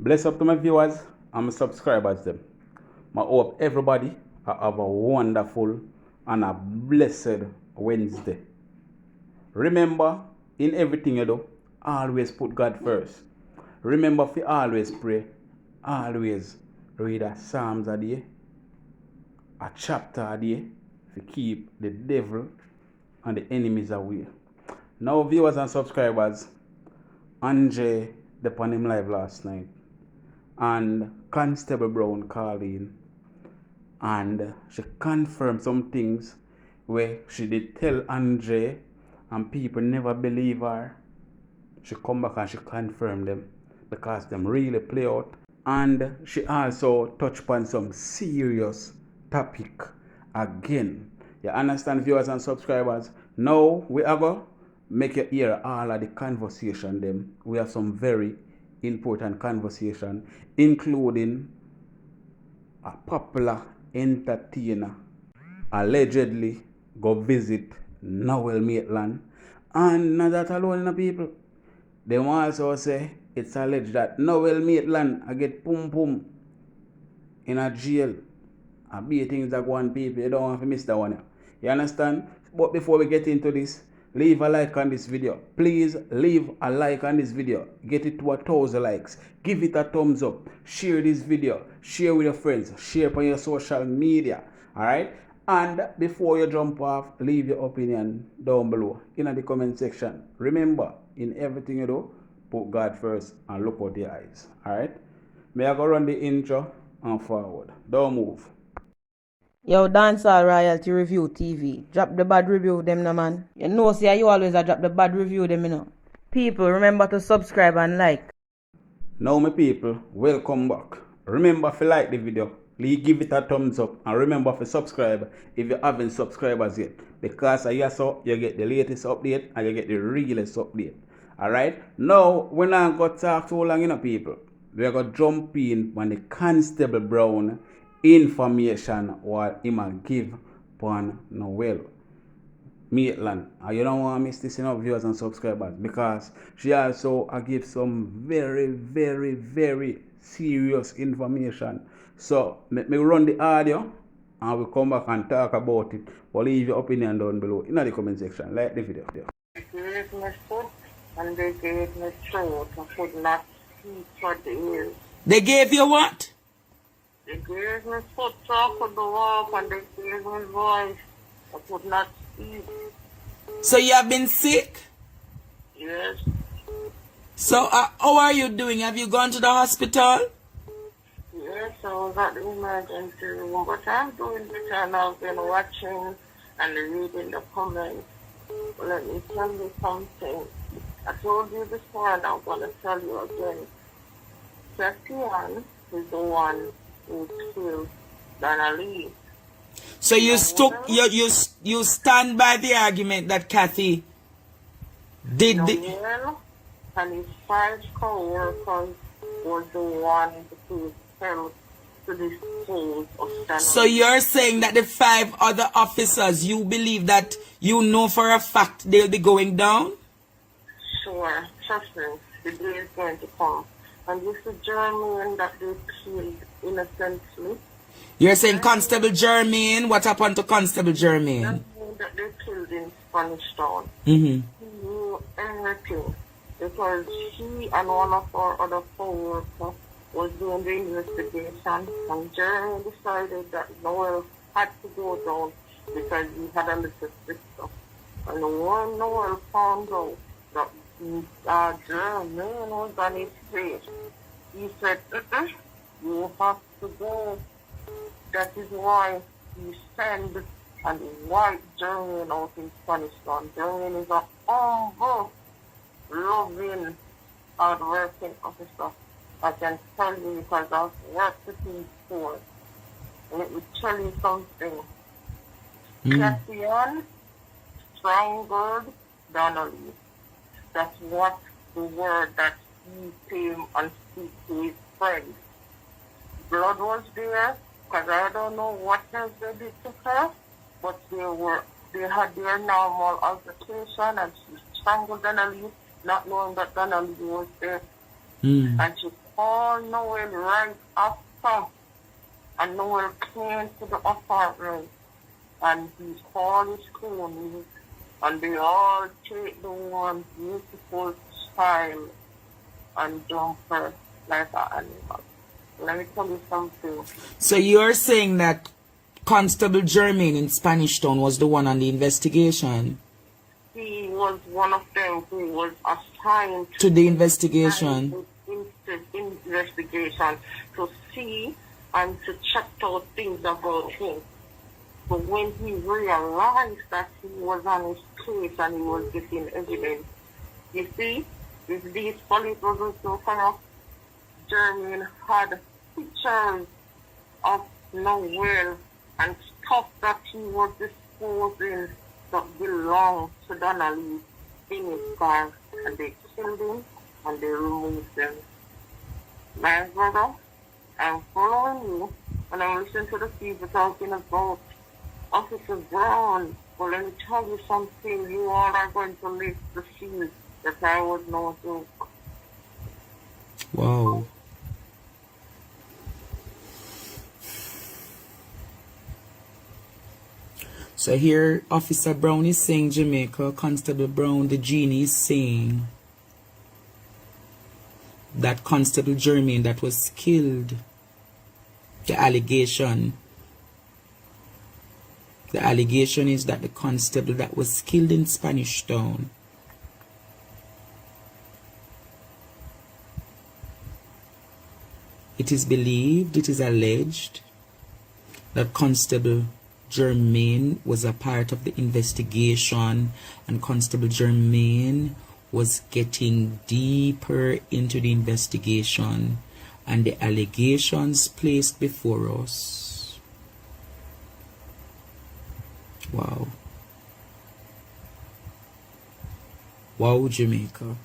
Bless up to my viewers and my subscribers them. I hope everybody have a wonderful and a blessed Wednesday. Remember, in everything you do, always put God first. Remember to always pray, always read a Psalms a day, a chapter a day, to keep the devil and the enemies away. Now, viewers and subscribers, Andre upon him live last night, and Constable Brown called in, and she confirmed some things where she did tell Andre, and people never believe her. She come back and she confirmed them because them really play out. And she also touched upon some serious topic again. You understand, viewers and subscribers? Now we are going to make you hear all of the conversation them. We have some very important conversation, including a popular entertainer allegedly go visit Noel Maitland. And not that alone, people. They also say it's alleged that Noel Maitland I get pum pum in a jail. I be things that go on, people. You don't want to miss that one. You understand? But before we get into this, leave a like on this video. Please leave a like on this video. Get it to 1,000 likes. Give it a thumbs up. Share this video. Share with your friends. Share on your social media. Alright? And before you jump off, leave your opinion down below in the comment section. Remember, in everything you do, put God first and look out your eyes. Alright? May I go run the intro and forward. Don't move. Yo, Dancehall Royalty Review TV. Drop the bad review them, no man. You know, see, you always drop the bad review them, you know. People, remember to subscribe and like. Now, my people, welcome back. Remember to like the video, give it a thumbs up, and remember to subscribe if you haven't subscribed as yet. Because so you get the latest update and you get the realest update. Alright? Now, we're not going to talk too long, people. We're going to jump in on the Constable Brown information what him give upon Noel Maitland. And you don't want to miss this, viewers and subscribers, because she also give some very, very, very serious information. So let me run the audio and we'll come back and talk about it. But leave your opinion down below in the comment section. Like the video. They gave me foot and they gave me throat. I could not speak for the ears. They gave you what? They gave me foot so I could walk, and they gave me voice. I could not speak. So you have been sick? Yes. So how are you doing? Have you gone to the hospital? Yes, I was at the emergency room, but I'm doing better, and I've been watching and reading the comments. Let me tell you something. I told you before, and I'm going to tell you again. Popcaan is the one who killed Donna-lee. So you you stand by the argument that Kathy did Noel and his 5 co-workers was the one who fell to this cause of Donna-lee. So you're saying that the 5 other officers, you believe that you know for a fact they'll be going down? Sure, trust me, the day is going to come. And this is Germain that they killed innocently. You're saying Constable Germain? What happened to Constable Germain? That they killed in Spanish Town. Mm-hmm. He knew everything because he and one of our other co-workers was doing the investigation, and Germain decided that Noel had to go down because he had a little sister. And when Noel found out that Germain was on his face, he said, you have to go. That is why he sent and white Germain out in Spanish Town. Germain is a humble, loving, hard-working officer. I can tell you because I've worked with him before. Let me tell you something. Popcaan strangled Donna-lee. That's what the word that he came and speak to his friend. Blood was there, because I don't know what else they did to her, but they had their normal altercation, and she strangled Donna-lee, not knowing that Donna-lee was there. And she called Noel right after. And Noel came to the apartment and he called his cronies and they all take the one beautiful child and dump her like an animal. Let me tell you something. So you're saying that Constable Germain in Spanish Town was the one on the investigation? He was one of them who was assigned To the investigation? Investigation to see and to check out things about him. But when he realized that he was on his case and he was getting evidence, you see, if these police wasn't so far, Germain had pictures of Noel and stuff that he was disposing that belonged to Donna-lee in his car, and they killed him and they removed them. My brother, I'm following you and I'm listening to the people talking about Officer Brown. Well, let me tell you something. You all are going to live to see that I was no joke. Wow. So here Officer Brown is saying Jamaica, Constable Brown, the genie, is saying that Constable Germain that was killed, the allegation is that the constable that was killed in Spanish Town it is believed, it is alleged that Constable Germain was a part of the investigation, and Constable Germain was getting deeper into the investigation, and the allegations placed before us. Wow. Wow, Jamaica.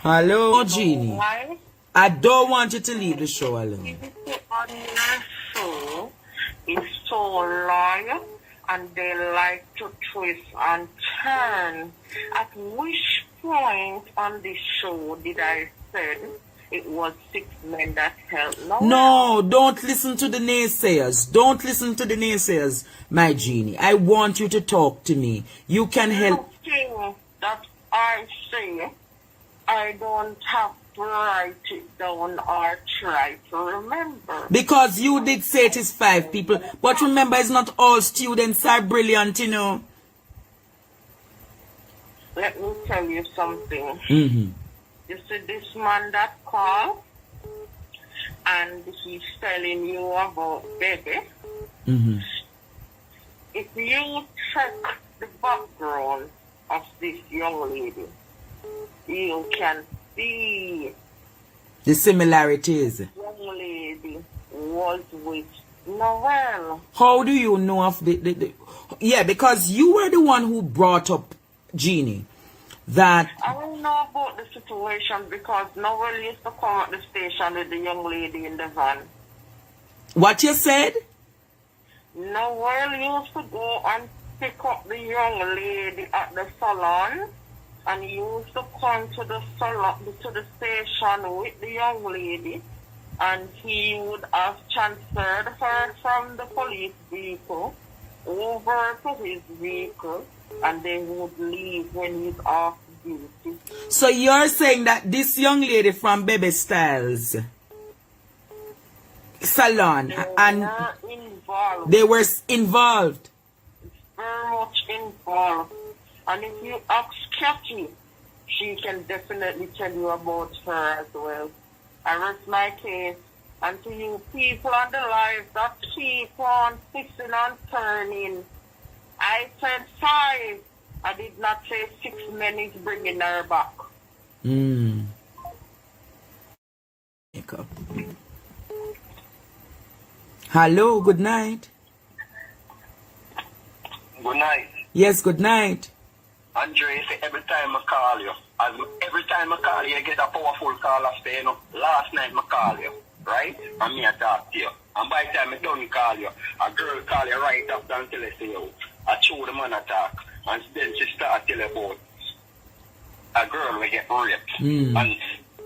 Hello, Jeannie. Why? I don't want you to leave the show alone. On your show is so loyal and they like to twist and turn. At which point on the show did I say it was 6 men that helped Noel? No, don't listen to the naysayers. Don't listen to the naysayers, my Jeannie. I want you to talk to me. You can help. Nothing that I say, I don't have to write it down or try to remember. Because you did say it is 5 people. But remember, it's not all students are brilliant, you know. Let me tell you something. Mm-hmm. You see this man that called and he's telling you about baby. Mm-hmm. If you check the background of this young lady, you can see The similarities. the young lady was with Noel. How do you know of the yeah, because you were the one who brought up, Jeannie, that I don't know about the situation because Noel used to come at the station with the young lady in the van. what you said? Noel used to go and pick up the young lady at the salon, and he used to come to the salon, to the station with the young lady, and he would have transferred her from the police vehicle over to his vehicle, and they would leave when he's off duty. So you're saying that this young lady from Baby Styles salon and they were involved. Very much involved. And if you ask Kathy, she can definitely tell you about her as well. I rest my case. And to you people on the live that keep on fixing and turning, I said 5. I did not say 6 men is bringing her back. Hello, good night. Good night. Yes, good night. Andre, say every time I call you, every time I call you, I get a powerful call after, you know. Last night I call you, right? And me I talk to you. And by the time I don't call you, a girl call you right after until I say, yo, I show the man attack. And then she start tell you about a girl will get raped. And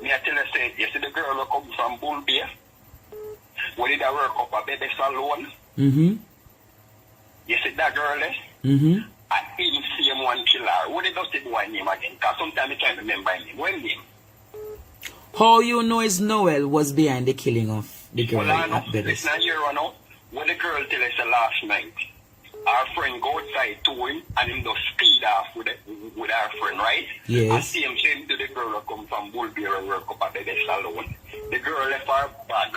me I tell you, say, you see the girl who come from Bull Bay, where did I work up a baby salon? You see that girl, and even same one killer. What did you do one name again? Because sometimes I try to remember him. What name? How you know is Noel was behind the killing of the girl Well, I know. at Beddes? Listen, I hear now. When the girl tell us last night, our friend go outside to him and him just speed off with our friend, right? Yes. And same to the girl who come from Bull Bay and work up at the salon. The girl left her bag.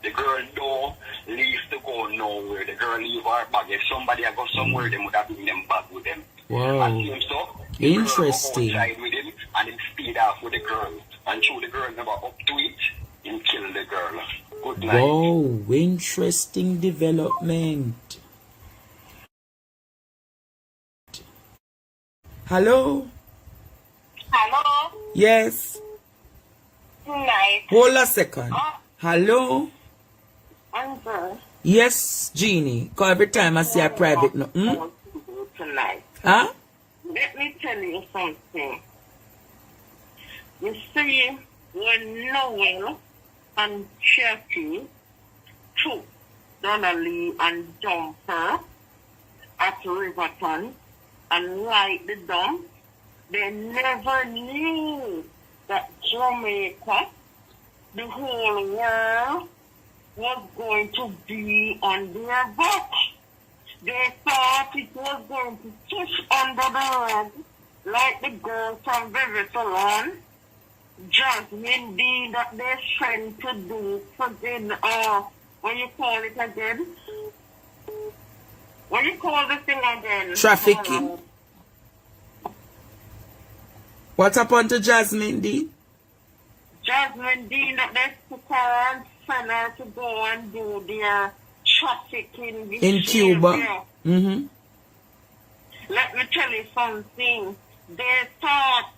The girl don't leave to go nowhere. The girl leave her bag. If somebody had go somewhere, they would have been them bag with them. Wow. And him so, the Interesting. girl go outside with him and him speed off with the girl. And through the girl never up to it, him kill the girl. Good night. Wow, interesting development. Hello? Hello? Yes. Night. Hold a second. Hello? Amber. Yes, Jeannie. Because every time I see a private no. Tonight. Huh? Let me tell you something. You see, when Noel and Cherokee took Donna-lee and dumped her at Riverton and light the dump, they never knew that Jamaica, the whole world, was going to be on their back. They thought it was going to push under the rug like the girl from Riverton, Jasmine D, that they sent to do something, what you call it again? What you call the thing again? Trafficking. What happened to Jasmine D? Jasmine D, that they took her and sent her to go and do their trafficking In Cuba. Mm-hmm. Let me tell you something. They thought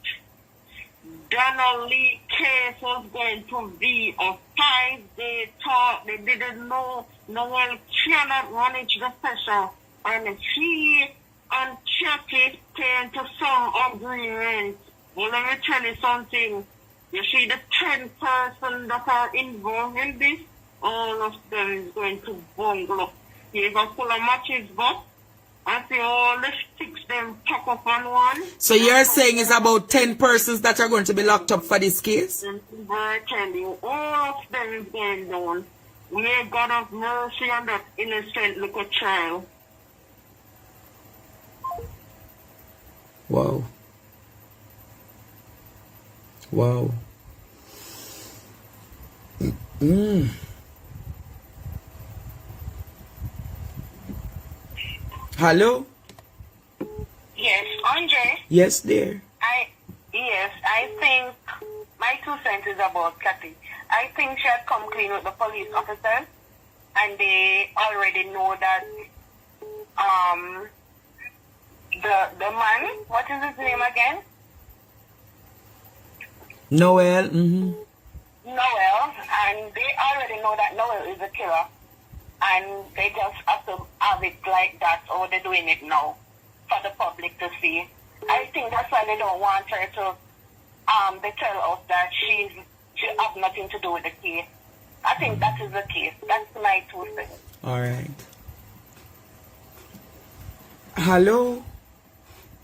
Donna-lee case was going to be a fight. They thought, they didn't know Noel cannot manage the pressure. And he and Chucky came to some agreement. Well, let me tell you something. You see the 10 persons that are involved in this, all of them is going to bungle. He's going to pull a matches box and see all the sticks them pack up on one. So you're saying it's about 10 persons that are going to be locked up for this case? And I tell you, all of them is going down. May God have mercy on that innocent little child. Wow. Wow. Hello? Yes, Andre. Yes, dear. I think my 2 cents is about Kathy. I think she had come clean with the police officers, and they already know that the man, what is his name again? Noel. Noel, and they already know that Noel is a killer, and they just have to have it like that, or they're doing it now for the public to see. I think that's why they don't want her to they tell us that she has nothing to do with the case. I think that is the case. That's my 2 cents. All right. Hello?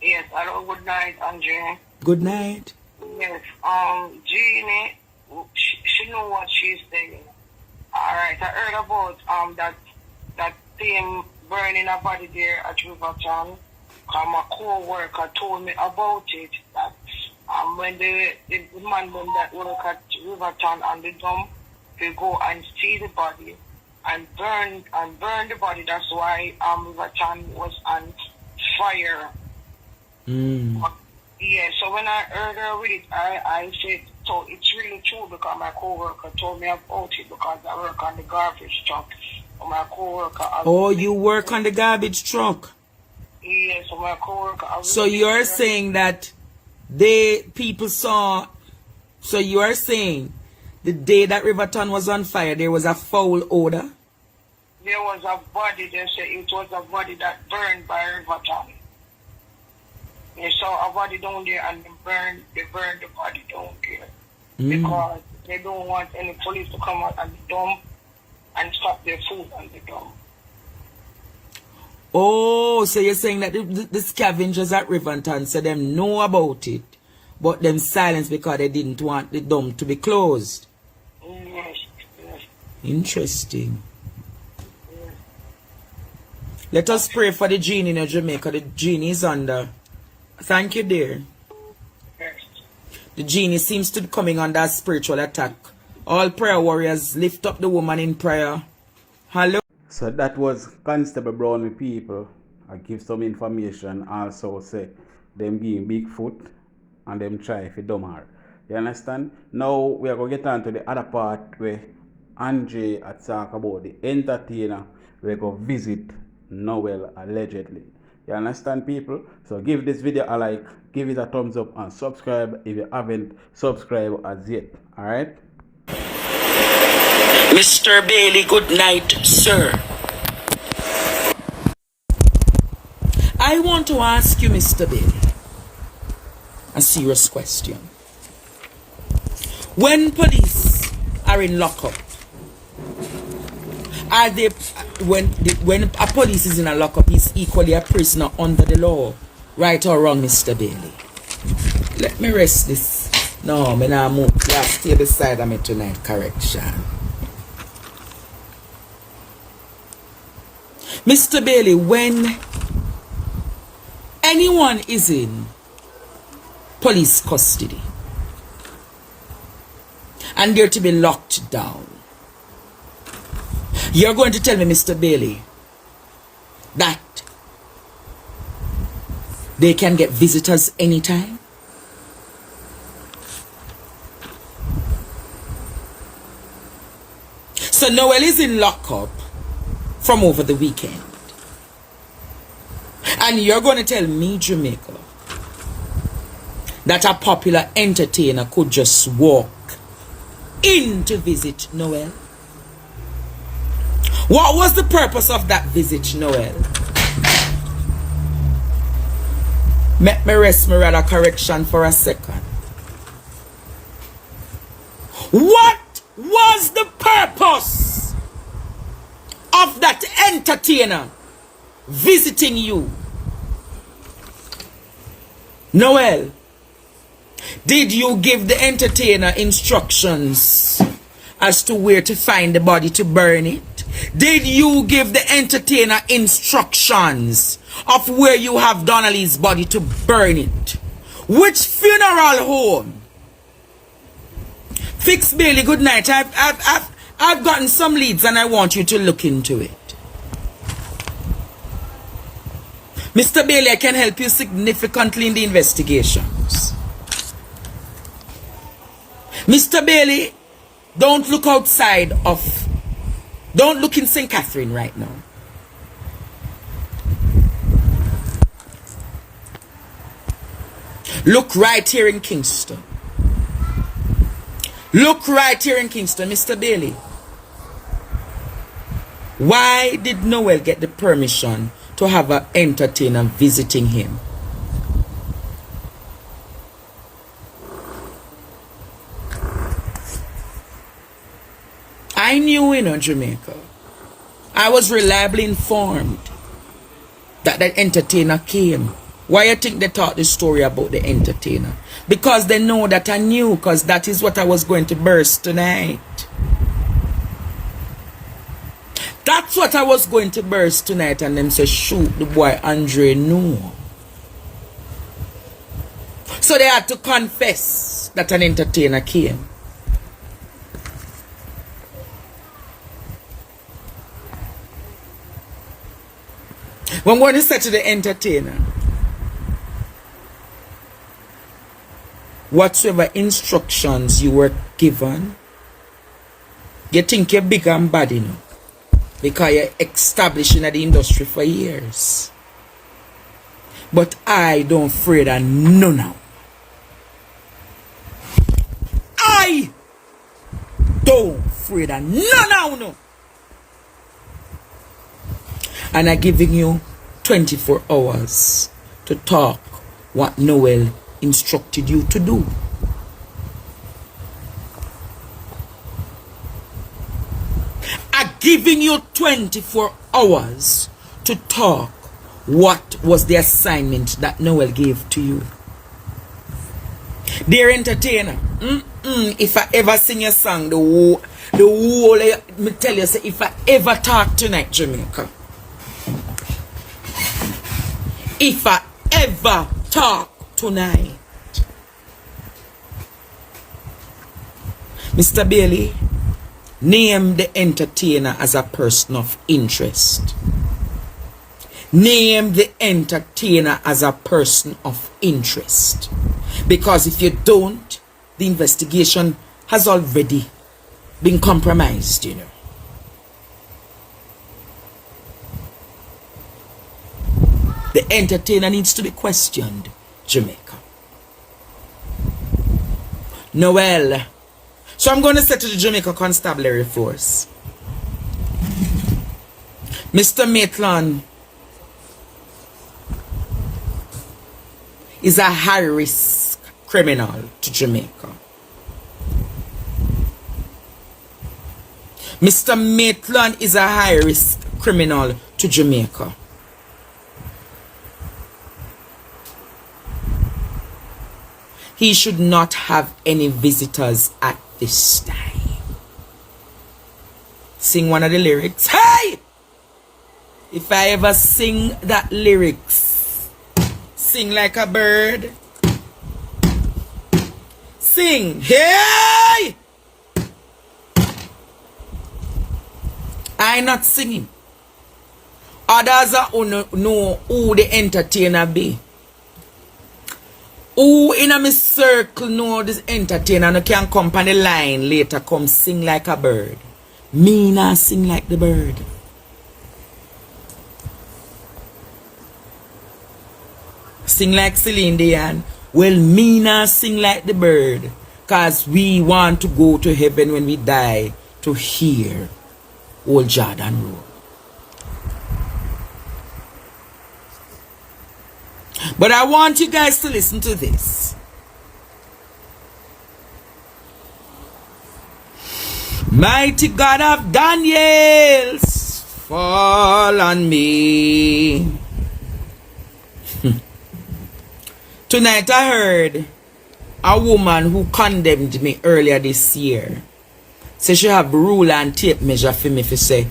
Yes, hello, good night, Andre. Good night. Yes, Jeannie, she know what she's saying. Alright, I heard about that thing burning a body there at Riverton. My co-worker told me about it, that when the man that work at Riverton and the dump, they go and see the body and burn the body. That's why Riverton was on fire. Yeah, so when I heard her with it, I said, so it's really true, because my co-worker told me about it, because I work on the garbage truck. My co-worker... Oh, you work on the garbage truck? Yeah, so my co-worker... So you're saying that people saw... So you're saying the day that Riverton was on fire, there was a foul odor? There was a body, they said it was a body that burned by Riverton. They saw a body down there and they burned the body down there. Because they don't want any police to come out and dump and stop their food and the dump. Oh, so you're saying that the scavengers at Riverton said them know about it, but them silence because they didn't want the dump to be closed. Yes, yes. Interesting. Yes. Let us pray for the genie in Jamaica. The genie is under. Thank you, dear. Yes. The genie seems to be coming under a spiritual attack. All prayer warriors, lift up the woman in prayer. Hello. So that was Constable Brown with people. I give some information. Also say them being Bigfoot and them try for dumb her. You understand? Now we are going to get on to the other part where Andre talk about the entertainer. We go visit Noel allegedly. You understand, people? So give this video a like, give it a thumbs up, and subscribe if you haven't subscribed as yet. Alright? Mr. Bailey, good night, sir. I want to ask you, Mr. Bailey, a serious question. When police are in lockup, are they, when a police is in a lockup, is equally a prisoner under the law? Right or wrong, Mr. Bailey? Let me rest this. No, I'm not move. You have to stay beside of me tonight, correction. Mr. Bailey, when anyone is in police custody and they're to be locked down, you're going to tell me, Mr. Bailey, that they can get visitors anytime? So Noel is in lockup from over the weekend. And you're going to tell me, Jamaica, that a popular entertainer could just walk in to visit Noel? What was the purpose of that visit, Noel? Let me rest my rather correction for a second. What was the purpose of that entertainer visiting you? Noel, did you give the entertainer instructions as to where to find the body to burn it? Did you give the entertainer instructions of where you have Donna-lee's body to burn it? Which funeral home? Fix Bailey, good night. I've gotten some leads and I want you to look into it. Mr. Bailey, I can help you significantly in the investigations. Mr. Bailey, don't look outside of... Don't look in St. Catherine right now. Look right here in Kingston. Look right here in Kingston, Mr. Bailey. Why did Noel get the permission to have an entertainer visiting him? I knew in Jamaica. I was reliably informed that that entertainer came. Why you think they taught the story about the entertainer? Because they know that I knew, because that is what I was going to burst tonight. That's what I was going to burst tonight, and them say, shoot, the boy Andre knew. So they had to confess that an entertainer came. When I'm going to say to the entertainer, whatsoever instructions you were given, you think you're big and bad enough because you're established in the industry for years. But I don't afraid of none now. I don't afraid of none now, no. And I'm giving you 24 hours to talk what Noel instructed you to do. I'm giving you 24 hours to talk. What was the assignment that Noel gave to you? Dear entertainer, if I ever sing a song, the whole, me tell you, say, if I ever talk tonight, Jamaica, if I ever talk tonight, Mr. Bailey, name the entertainer as a person of interest. Name the entertainer as a person of interest. Because if you don't, the investigation has already been compromised, you know. The entertainer needs to be questioned, Jamaica. Noel. So I'm going to say to the Jamaica Constabulary Force, Mr. Maitland is a high-risk criminal to Jamaica. Mr. Maitland is a high-risk criminal to Jamaica. He should not have any visitors at this time. Sing one of the lyrics. Hey! If I ever sing that lyrics, sing like a bird. Sing. Hey! I not singing. Others know who the entertainer be. Who in a me circle know this entertainer and can come on the line later come sing like a bird. Me not sing like the bird. Sing like Celine Dion. Well, me not sing like the bird. Cause we want to go to heaven when we die to hear Old Jordan Road. But I want you guys to listen to this. Mighty God of Daniels, fall on me. Tonight I heard a woman who condemned me earlier this year. Say she have ruler and tape measure for me to say.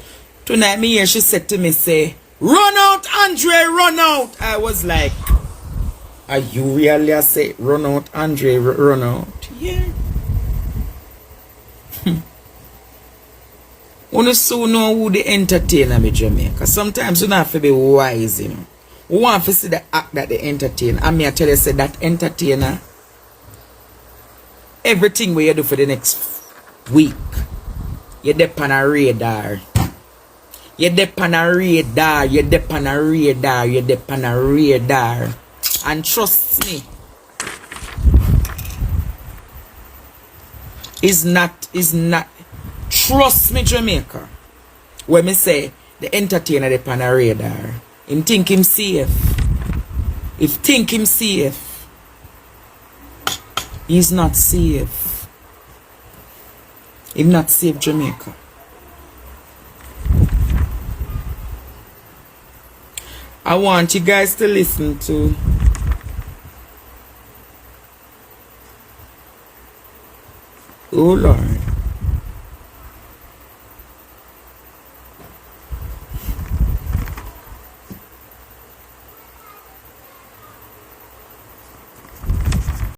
Tonight me here she said to me, say, run out, Andre, run out. I was like, are you really say, run out, Andre, run out? Yeah. You soon know who the entertainer be, Jamaica. Sometimes you don't have to be wise, you know. We want to see the act that the entertainer. I mean, I tell you, say that entertainer, everything we you do for the next week, you're dep on a radar. You're dep on a radar. You're dep on a radar. You're dep on a radar. And trust me, is not. Trust me, Jamaica. When me say the entertainer dep on a radar, him think him safe. If think him safe, he's not safe. He's not safe, Jamaica. I want you guys to listen to oh Lord.